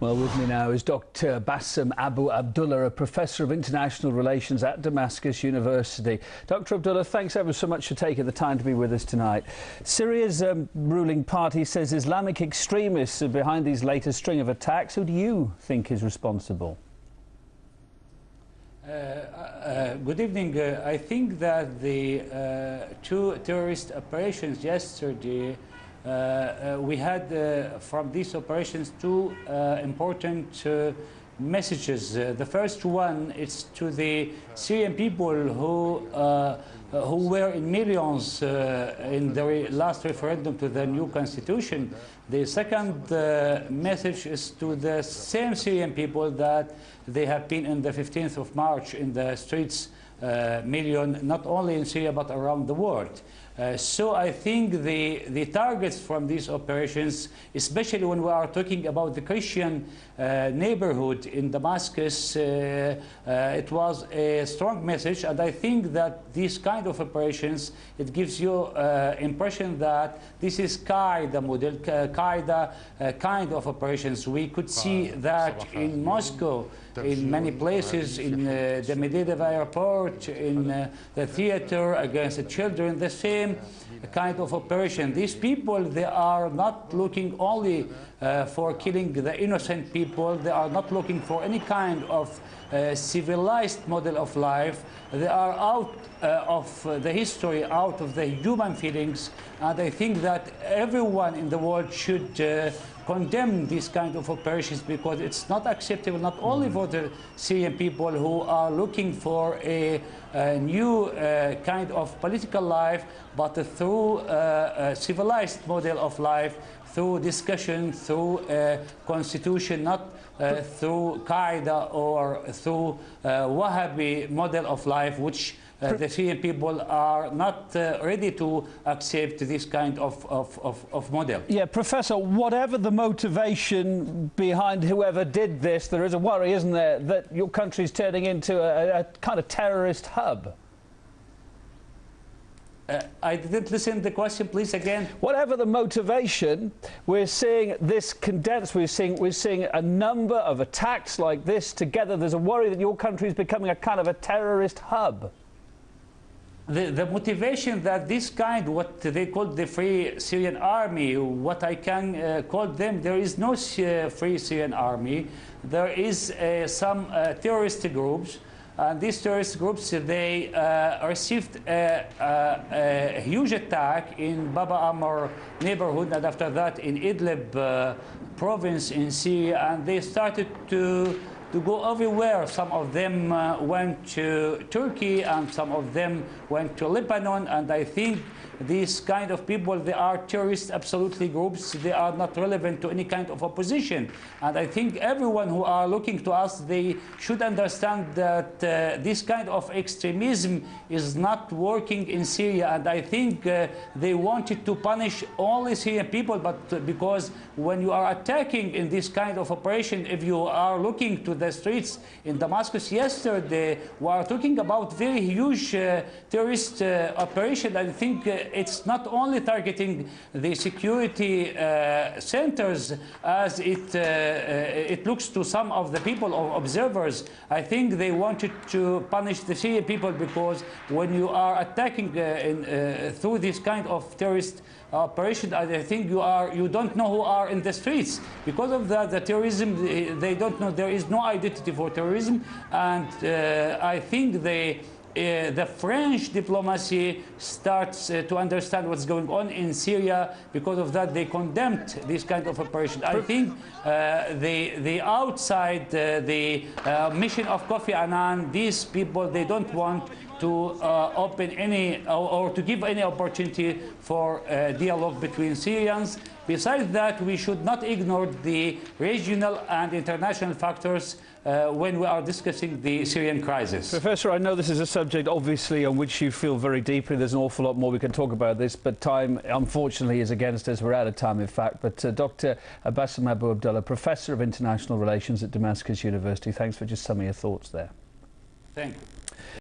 Well, with me now is Dr. Bassam Abdullah, a Professor of International Relations at Damascus University. Dr. Abdullah, thanks ever so much for taking the time to be with us tonight. Syria's ruling party says Islamic extremists are behind these latest string of attacks. Who do you think is responsible? Good evening. I think that the two terrorist operations yesterday, we had from these operations two important messages. The first one is to the Syrian people who were in millions in the last referendum to the new constitution. The second message is to the same Syrian people that they have been on the 15th of March in the streets, million, not only in Syria but around the world. So I think the targets from these operations, especially when we are talking about the Christian neighborhood in Damascus, it was a strong message, and I think that these kind of operations, it gives you impression that this is Qaeda model, Qaeda kind of operations. We could see that in Moscow, in many places, in the Medvedev airport, in the theater against the children, the same kind of operation. These people, they are not looking only for killing the innocent people. They are not looking for any kind of civilized model of life. They are out of the history, out of the human feelings, and I think that everyone in the world should condemn these kind of operations, because it's not acceptable, not only for the Syrian people who are looking for a new kind of political life, but through a civilized model of life, through discussion, through constitution, not through Qaeda or through Wahhabi model of life, which the Syrian people are not ready to accept this kind of model. Yeah, Professor, whatever the motivation behind whoever did this, there is a worry, isn't there, that your country is turning into a kind of terrorist hub? I didn't listen to the question, please, again. Whatever the motivation, we're seeing this condensed. We're seeing a number of attacks like this together. There's a worry that your country is becoming a kind of a terrorist hub. The motivation that this kind, what they call the Free Syrian Army, what I can call them, there is no Free Syrian Army. There is some terrorist groups. And these terrorist groups, they received a huge attack in Bassam neighborhood, and after that in Idlib province in Syria, and they started to go everywhere. Some of them went to Turkey, and some of them went to Lebanon, and I think these kind of people, they are terrorist absolutely groups. They are not relevant to any kind of opposition. And I think everyone who are looking to us, they should understand that this kind of extremism is not working in Syria. And I think they wanted to punish only Syrian people, but because when you are attacking in this kind of operation, if you are looking to the streets in Damascus yesterday, we are talking about very huge terrorist operation. I think it's not only targeting the security centers as it looks to some of the people or observers. I think they wanted to punish the Syrian people, because when you are attacking through this kind of terrorist operation, I think you don't know who are in the streets. Because of that, the terrorism, they don't know. There is no identity for terrorism, and I think the French diplomacy starts to understand what's going on in Syria. Because of that, they condemned this kind of operation. I think the outside the mission of Kofi Annan, these people, they don't want to open any or to give any opportunity for dialogue between Syrians. Besides that, we should not ignore the regional and international factors when we are discussing the Syrian crisis. Professor, I know this is a subject, obviously, on which you feel very deeply. There's an awful lot more we can talk about this, but time, unfortunately, is against us. We're out of time, in fact. But Dr. Bassam Abdullah, Professor of International Relations at Damascus University, thanks for just some of your thoughts there. Thank you.